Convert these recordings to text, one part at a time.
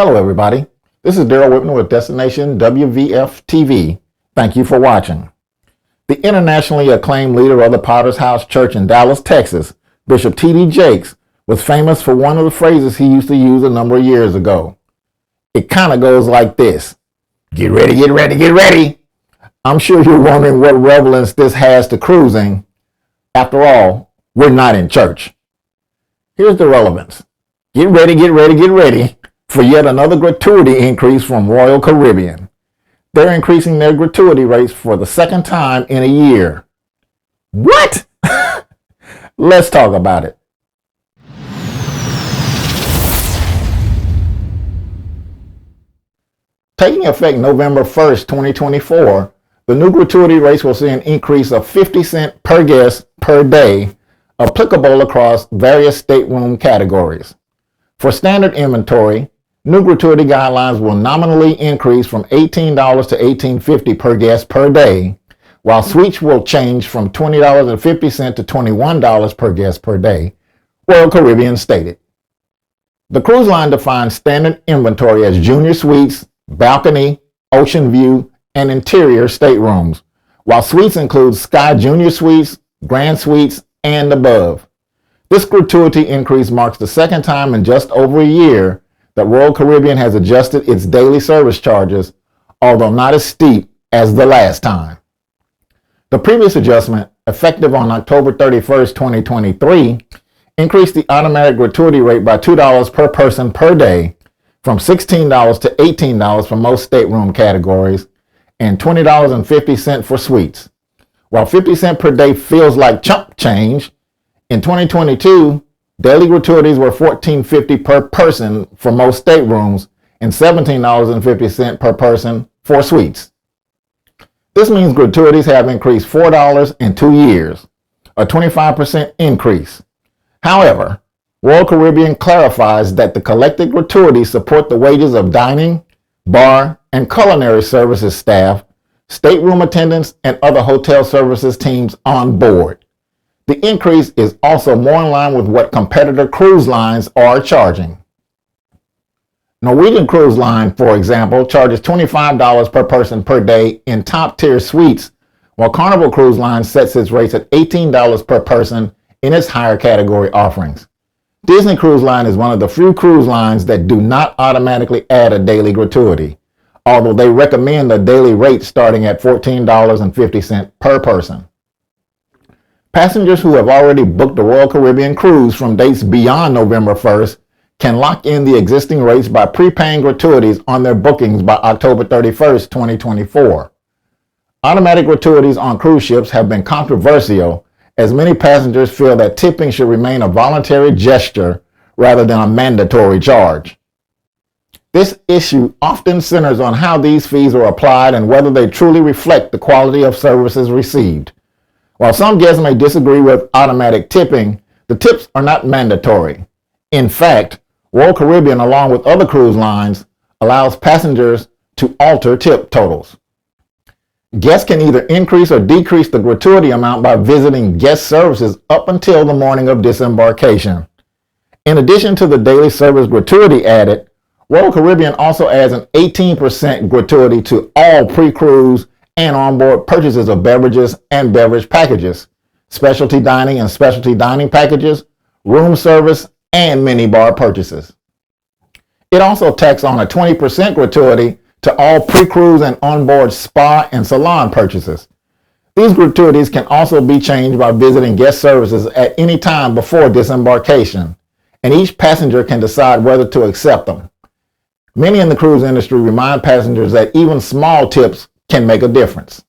Hello everybody, this is Daryl Whitman with DestinationWVFTV. Thank you for watching. The internationally acclaimed leader of the Potter's House Church in Dallas, Texas, Bishop T.D. Jakes, was famous for one of the phrases he used to use a number of years ago. It kind of goes like this: get ready, get ready, get ready. I'm sure you're wondering what relevance this has to cruising. After all, we're not in church. Here's the relevance. Get ready, get ready, get ready for yet another gratuity increase from Royal Caribbean. They're increasing their gratuity rates for the second time in a year. What? Let's talk about it. Taking effect November 1st, 2024, the new gratuity rates will see an increase of 50 cents per guest per day, applicable across various stateroom categories. For standard inventory, new gratuity guidelines will nominally increase from $18 to $18.50 per guest per day, while suites will change from $20.50 to $21 per guest per day, Royal Caribbean stated. The cruise line defines standard inventory as junior suites, balcony, ocean view, and interior staterooms, while suites include Sky Junior Suites, Grand Suites, and above. This gratuity increase marks the second time in just over a year that Royal Caribbean has adjusted its daily service charges, although not as steep as the last time. The previous adjustment, effective on October 31st, 2023, increased the automatic gratuity rate by $2 per person per day, from $16 to $18 for most stateroom categories, and $20.50 for suites. While 50 cents per day feels like chump change, in 2022, daily gratuities were $14.50 per person for most staterooms and $17.50 per person for suites. This means gratuities have increased $4 in 2 years, a 25% increase. However, Royal Caribbean clarifies that the collected gratuities support the wages of dining, bar, and culinary services staff, stateroom attendants, and other hotel services teams on board. The increase is also more in line with what competitor cruise lines are charging. Norwegian Cruise Line, for example, charges $25 per person per day in top-tier suites, while Carnival Cruise Line sets its rates at $18 per person in its higher category offerings. Disney Cruise Line is one of the few cruise lines that do not automatically add a daily gratuity, although they recommend a daily rate starting at $14.50 per person. Passengers who have already booked a Royal Caribbean cruise from dates beyond November 1st can lock in the existing rates by prepaying gratuities on their bookings by October 31st, 2024. Automatic gratuities on cruise ships have been controversial, as many passengers feel that tipping should remain a voluntary gesture rather than a mandatory charge. This issue often centers on how these fees are applied and whether they truly reflect the quality of services received. While some guests may disagree with automatic tipping, the tips are not mandatory. In fact, Royal Caribbean, along with other cruise lines, allows passengers to alter tip totals. Guests can either increase or decrease the gratuity amount by visiting guest services up until the morning of disembarkation. In addition to the daily service gratuity added, Royal Caribbean also adds an 18% gratuity to all pre-cruise and onboard purchases of beverages and beverage packages, specialty dining and specialty dining packages, room service, and minibar purchases. It also tacks on a 20% gratuity to all pre-cruise and onboard spa and salon purchases. These gratuities can also be changed by visiting guest services at any time before disembarkation, and each passenger can decide whether to accept them. Many in the cruise industry remind passengers that even small tips can make a difference.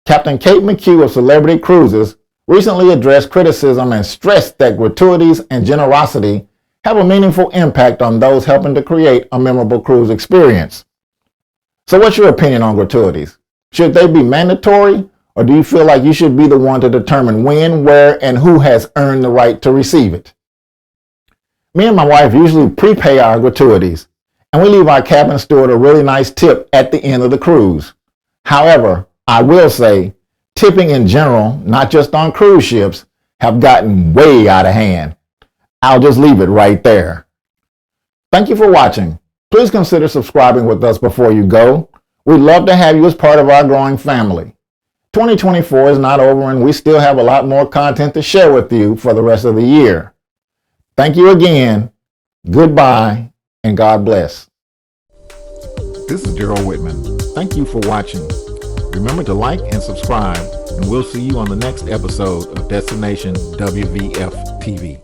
Captain Kate McHugh of Celebrity Cruises recently addressed criticism and stressed that gratuities and generosity have a meaningful impact on those helping to create a memorable cruise experience. So what's your opinion on gratuities? Should they be mandatory, or do you feel like you should be the one to determine when, where, and who has earned the right to receive it? Me and my wife usually prepay our gratuities, and we leave our cabin steward a really nice tip at the end of the cruise. However, I will say, tipping in general, not just on cruise ships, have gotten way out of hand. I'll just leave it right there. Thank you for watching. Please consider subscribing with us before you go. We'd love to have you as part of our growing family. 2024 is not over, and we still have a lot more content to share with you for the rest of the year. Thank you again. Goodbye, and God bless. This is Gerald Whitman. Thank you for watching. Remember to like and subscribe, and we'll see you on the next episode of Destination WVF TV.